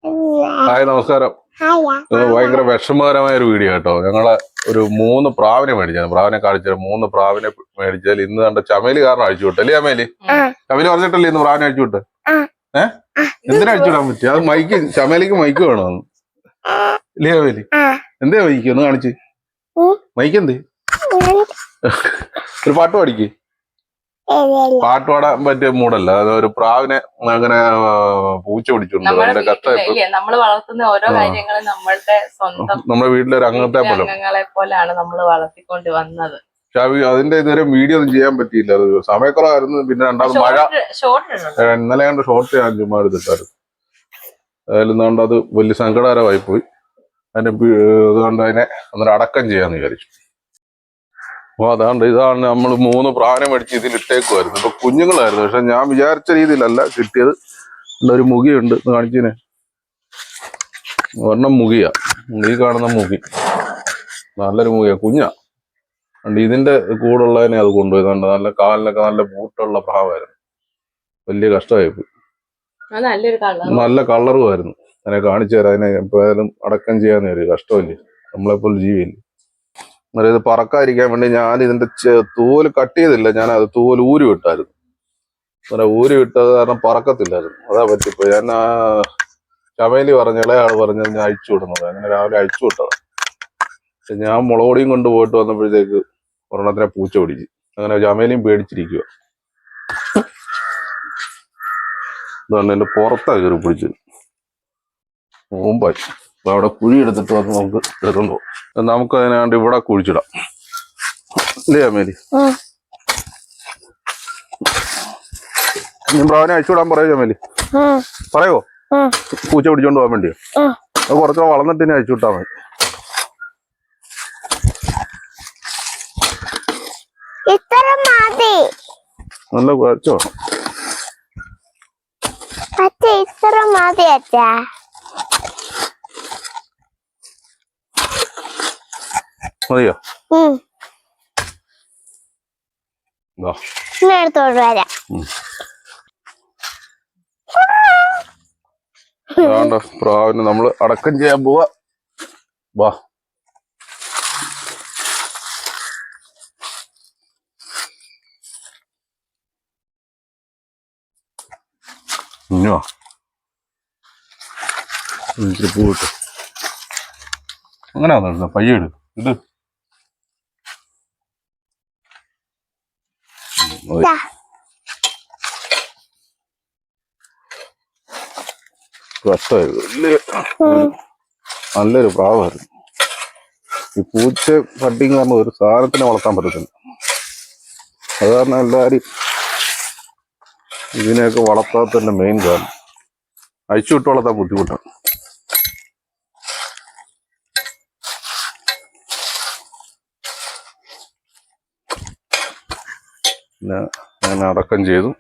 Hi, നമസ്കാരം. ഭയങ്കര വിഷമകരമായ ഒരു വീഡിയോ കേട്ടോ. ഞങ്ങളെ ഒരു 3 പ്രാവിനെ മേടിച്ചാൽ, പ്രാവിനെ കാണിച്ചാൽ 3 പ്രാവിനെ മേടിച്ചാൽ ഇന്ന് കണ്ട ചമേലി കാരണം അഴിച്ചു വിട്ടു അല്ലേ? ചമേലി പറഞ്ഞിട്ടല്ലേ ഇന്ന് പ്രാവിനെ അഴിച്ചു വിട്ട്? എന്തിനാ അഴിച്ചു വിടാൻ പറ്റിയ? അത് മൈക്ക്, ചമേലിക്ക് മൈക്ക് വേണമെന്ന് ഇല്ലേ ചമേലി? എന്തേ മൈക്ക് ഒന്ന് കാണിച്ച്? മൈക്ക് എന്തേ? ഒരു പാട്ട് പാടിക്ക്. പാട്ട് പാടാൻ പറ്റിയ മൂടല്ല. അത് ഒരു പ്രാവിനെ അങ്ങനെ പൂച്ച പിടിച്ചിട്ടുണ്ട്. അതിന്റെ കഷ്ടമായി നമ്മള് വളർത്തുന്ന ഓരോ കാര്യങ്ങളും നമ്മളുടെ സ്വന്തം നമ്മുടെ വീട്ടിലൊരു അംഗങ്ങളെ പോലെയാണ് നമ്മൾ വളർത്തിക്കൊണ്ട് വന്നത്. അതിന്റെ ഇതുവരെ വീഡിയോ ഒന്നും ചെയ്യാൻ പറ്റിയില്ല. അത് സമയക്കുറവായിരുന്നു. പിന്നെ രണ്ടാമത് മഴ. ഇന്നലെ കണ്ട് ഷോർട്ട് ഞാൻ ചുമ്മാ എടുത്തിട്ടായിരുന്നു. അതിൽ അത് വലിയ സങ്കടകരമായി പോയി. അതിന്റെ അതുകൊണ്ട് അതിനെ അന്നേരം അടക്കം ചെയ്യാന്ന് വിചാരിച്ചു. അപ്പൊ ഇതാണ് നമ്മൾ 3 പ്രാവിനെ മേടിച്ച് ഇതിലിട്ടേക്കുമായിരുന്നു. ഇപ്പൊ കുഞ്ഞുങ്ങളായിരുന്നു. പക്ഷെ ഞാൻ വിചാരിച്ച രീതിയിലല്ല കിട്ടിയത്. ഒരു മുഖിയുണ്ട്, കാണിച്ചതിനെ. ഒരെണ്ണം മുഖിയാ, ഈ കാണുന്ന മുഖി നല്ലൊരു മുഖിയാ, കുഞ്ഞാ. ഇതിന്റെ കൂടുള്ളതിനെ അത് കൊണ്ടുപോയി. നല്ല കാലിനൊക്കെ നല്ല ബൂട്ടുള്ള പ്രാവായിരുന്നു. വലിയ കഷ്ടമായിപ്പോയി. നല്ല കളറുമായിരുന്നു. അതിനെ കാണിച്ചു തരാം. അതിനെ എപ്പോഴും അടക്കം ചെയ്യാന്ന് ഒരു കഷ്ടമല്ലേ, നമ്മളെപ്പോലെ ജീവിയില്ലേ. അന്നേരം ഇത് പറക്കാതിരിക്കാൻ വേണ്ടി ഞാൻ ഇതിന്റെ തൂല് കട്ട് ചെയ്തില്ല. ഞാൻ അത് തൂല് ഊരി വിട്ടായിരുന്നു. അങ്ങനെ ഊരി വിട്ടത് കാരണം പറക്കത്തില്ലായിരുന്നു. അതാ പറ്റിപ്പോ. ഞാൻ ചമേലി ഇളയാള് പറഞ്ഞത് ഞാൻ അഴിച്ചു വിടുന്നത്. അങ്ങനെ രാവിലെ അഴിച്ചു വിട്ടതാണ്. പക്ഷെ ഞാൻ മുളകൊടിയും കൊണ്ട് പോയിട്ട് വന്നപ്പോഴത്തേക്ക് ഒരെണ്ണത്തിനെ പൂച്ച പിടിച്ചു. അങ്ങനെ ചമേലിയും പേടിച്ചിരിക്കുക. ഇതാണ് എന്റെ പുറത്താ കയറി പിടിച്ചത്. മുമ്പായി അവിടെ കുഴി എടുത്തിട്ട് വന്ന് നമുക്ക് എടുക്കണ്ടോ. നമുക്ക് അതിനാണ്ട് ഇവിടെ കുഴിച്ചിടാം ഇല്ലേ ചമേലി? ഞാൻ പ്രാവിനെ അഴിച്ചുവിടാൻ പറയോ ചമേലി? പറയോ? പൂച്ച പിടിച്ചോണ്ട് പോകാൻ വേണ്ടിയോ? അത് കുറച്ചുകൂടെ വളർന്നിട്ട് ഇനി അഴിച്ചു വിട്ടാ മതി. നല്ല കുഴച്ചോ മതിയോ? പ്രാവിന് നമ്മള് അടക്കം ചെയ്യാൻ പോവാ. വാ. ഇഞ്ഞോ പോയിട്ട് അങ്ങനെ പയ്യേട് ഇത് നല്ലൊരു പ്രാവായിരുന്നു. ഈ പൂച്ച പട്ടിങ് പറഞ്ഞ ഒരു സാധനത്തിനെ വളർത്താൻ പറ്റത്തില്ല. അത് കാരണം എല്ലാരും ഇതിനെയൊക്കെ വളർത്താത്തതിന്റെ മെയിൻ കാരണം അഴിച്ചു വിട്ട് വളർത്താൻ ബുദ്ധിമുട്ടാണ്. പിന്നെ ഞാൻ അടക്കം ചെയ്തു.